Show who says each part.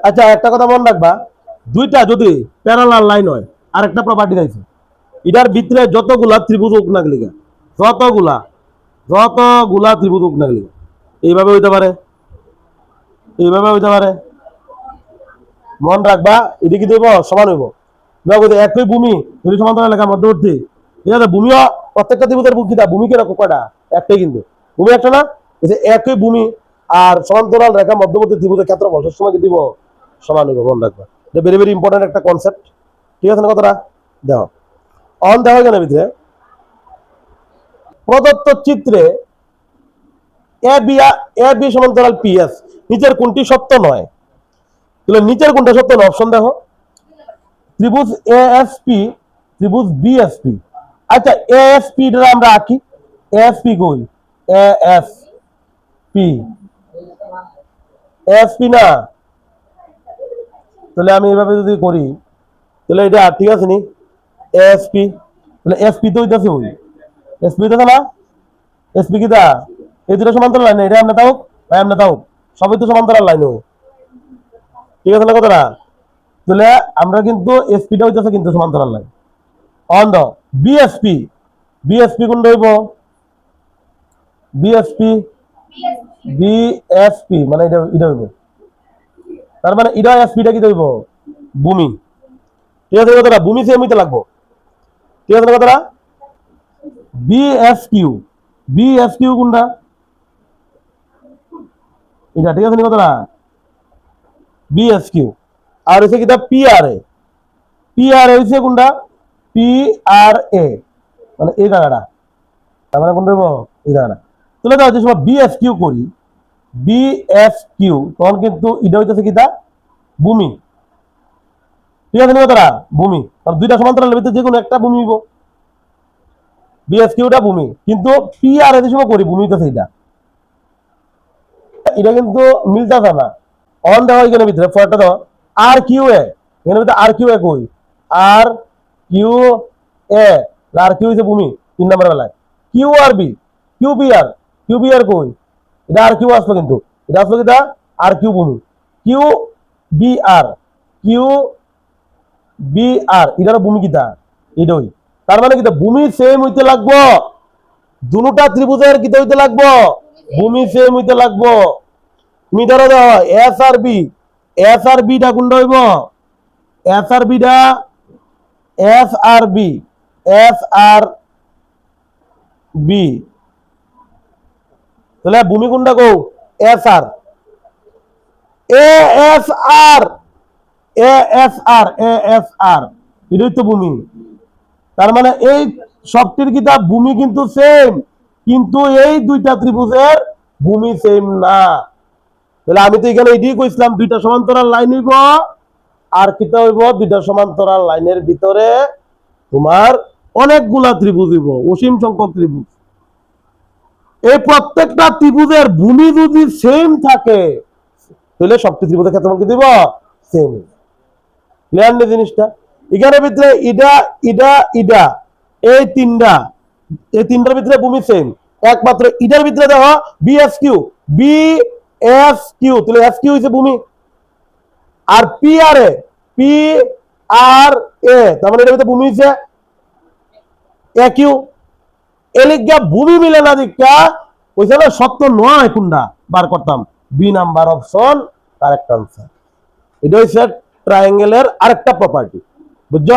Speaker 1: আচ্ছা একটা কথা মনে রাখবা, দুইটা যদি প্যারালাল লাইন হয় আরেকটা প্রপার্টি আছে, এটার ভিতরে যতগুলা ত্রিভুজ হোক না গেলে, যতগুলা যতগুলা ত্রিভুজ হোক না গেলে, এইভাবে হইতে পারে, এইভাবে হইতে পারে। মন রাখবা, এটা কি দেবো সমান হইব। একই ভূমি যদি সমান্তরাল লেখা মধ্যবর্তী, ঠিক আছে? ভূমিও প্রত্যেকটা ত্রিভুজের কিটা ভূমি কিরকম কয়টা? একটাই, কিন্তু ভূমি একটা না। একই ভূমি আর সমান্তরাল রেখা মধ্যবর্তী ত্রিভুজের ক্ষেত্রফল সবসময় কি দিব? সমান হইব। মন রাখবা, এটা ভেরি ভেরি ইম্পর্টেন্ট একটা কনসেপ্ট, ঠিক আছে না কথাটা? দেখো অন দেখা কেন ভিতরে প্রদত্ত চিত্রে এ বি সমান্তরাল পি এস, নিচের কোনটি সত্য নয়? তাহলে নিচের কোনটা সত্য নয়? অপশন দেখো, ত্রিভুজ এ এস পি, ত্রিভুজ বি এস পি। আচ্ছা এ এস পি টা আমরা আঁকি, এ এস পি কই? A S P, S P না? তাহলে আমি এইভাবে যদি করি তাহলে এটা ঠিক আছে নি? এস পি, তাহলে এস পি তো হইতাছে, ওই এস পি হইতাছে না? এস পি কিটা? এই দুটো সমান্তরাল লাইন, এটা আমরা তাও ভাই, আমরা তাও সবই তো সমান্তরাল লাইন, ঠিক আছে না কথাটা? তাহলে আমরা কিন্তু এসপিটা হইতেছে কিন্তু সমান্তরাল line. On the BSP, BSP কোনটা হইব? বিএসপি, বিএসপি মানে এটা এটা হইব, তার মানে এটা এসপিটা কি হইব? ভূমি, ঠিক আছে কথাটা? ভূমি সেম হইতে লাগবো, ঠিক আছে কথাটা? বিএস কিউ, বিএস কিউ কোনটা? এটা, ঠিক আছে কথাটা? BS Q. আর হচ্ছে কিটা পি আর এ, পি আর এ হচ্ছে কোনটা? পি আর এ মানে এই জায়গাটা, তার মানে কোনটা হইব? এই জায়গাটা। তাহলে যে সময় বিএস কিউ করি, বিএস কিউ, তখন কিন্তু এটা হইতেছে কিটা? ভূমি, ঠিক আছে তারা? ভূমি, কারণ দুইটা সমান্তরালের ভিতরে যে কোনো একটা ভূমি হইব, বিএস কিউটা ভূমি। কিন্তু পি আর এর সময় করি ভূমি হইতেছে এটা, এটা কিন্তু মিলতেছে না। অন দেওয়া এখানে ভিতরে ফরটা দেওয়া আর কিউ এ, এখানে ভিতরে আর কিউ এ কই? আর কিউ এ, আর কিউ হইছে ভূমি 3 নম্বর বেলায়। Q R B, Q B আর, কিউ বি আর কই? এটা আর কিউ আসলো, কিন্তু এটা আসলো কিটা? আর কিউ ভূমি। কিউ বি আর, কিউ বি আর এটার ভূমি কিটা? এটাই। তার মানে কিটা ভূমি সেম হইতে লাগবো, দুটা ত্রিভুজের কিটা হইতে লাগবো? ভূমি সেম হইতে লাগবো। তুমি ধরো S R B, S R বিটা কোনটা হইব? এস আর বিটা, S R B, S R B, তাহলে ভূমি কোনটা কো? S R, A S R, A S R, A S R এটাই তো ভূমি। তার মানে এই সবটির কিতাব ভূমি কিন্তু সেম, কিন্তু এই দুইটা ত্রিভুজের ভূমি সেম না। তাহলে আমি তো এখানে এটাই কইছিলাম, দুইটা সমান্তরাল লাইন হইব, আর কিতা হইব? দুইটা সমান্তরাল লাইনের ভিতরে তোমার অনেকগুলা ত্রিভুজ হইব, অসীম সংখ্যক ত্রিভুজ। এই প্রত্যেকটা ত্রিভুজের ভূমি যদি সেম থাকে তাহলে সবটি ত্রিভুজের ক্ষেত্রফল কি দিব? সেম। ক্লিয়ার না জিনিসটা? এখানে ভিতরে ইডা ইডা ইডা এই তিনটার ভিতরে ভূমি সেম, একমাত্র ইডার ভিতরে দেখো B S Q, B S Q, তাহলে এস কিউ হইছে ভূমি। আর পি আর এ, পি আর এ, তার মানে এটার ভিতরে ভূমি হইছে এ কিউ। এলিগা ভূমি মিলে না দিকা ওইখানে না সত্য নয় কোনটা বার করতাম? B number option correct answer. এটা হচ্ছে ট্রায়াঙ্গেলের আরেকটা প্রপার্টি, বুঝছো?